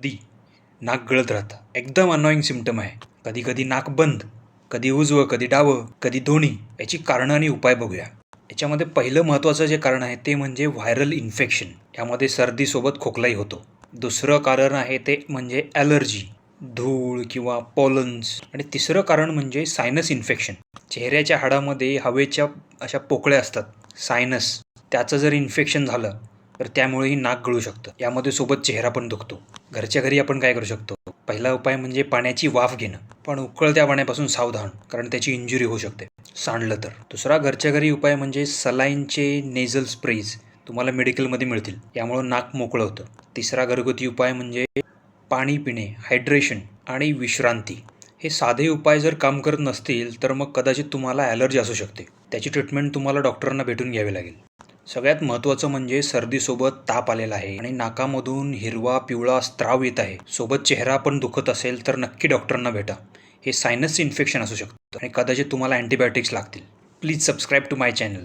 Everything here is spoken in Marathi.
दी नाक गळत राहतं. एकदम अनॉइंग सिम्पटम आहे. कधी कधी नाक बंद, कधी उजवं, कधी डावं, कधी दोन्ही. याची कारणं आणि उपाय बघूया. याच्यामध्ये पहिलं महत्त्वाचं जे कारण आहे ते म्हणजे व्हायरल इन्फेक्शन. यामध्ये सर्दीसोबत खोकलाही होतो. दुसरं कारण आहे ते म्हणजे ॲलर्जी, धूळ किंवा पॉलन्स. आणि तिसरं कारण म्हणजे सायनस इन्फेक्शन. चेहऱ्याच्या हाडामध्ये हवेच्या अशा पोकळ्या असतात, सायनस. त्याचं जर इन्फेक्शन झालं तर त्यामुळेही नाक गळू शकतं. यामध्ये सोबत चेहरा पण दुखतो. घरच्या घरी आपण काय करू शकतो? पहिला उपाय म्हणजे पाण्याची वाफ घेणं, पण उकळत्या पाण्यापासून सावधान, कारण त्याची इंजुरी होऊ शकते सांडलं तर. दुसरा घरच्या घरी उपाय म्हणजे सलाईनचे नेझल स्प्रेज तुम्हाला मेडिकलमध्ये मिळतील. यामुळं नाक मोकळं होतं. तिसरा घरगुती उपाय म्हणजे पाणी पिणे, हायड्रेशन आणि विश्रांती. हे साधे उपाय जर काम करत नसतील तर मग कदाचित तुम्हाला ॲलर्जी असू शकते. त्याची ट्रीटमेंट तुम्हाला डॉक्टरांना भेटून घ्यावी लागेल. सगळ्यात महत्त्वाचं म्हणजे सर्दीसोबत ताप आलेला आहे आणि नाकामधून हिरवा पिवळा स्त्राव येत आहे, सोबत चेहरा पण दुखत असेल तर नक्की डॉक्टरांना भेटा. हे सायनस इन्फेक्शन असू शकतं आणि कदाचित तुम्हाला अँटीबायोटिक्स लागतील. Please subscribe to my channel.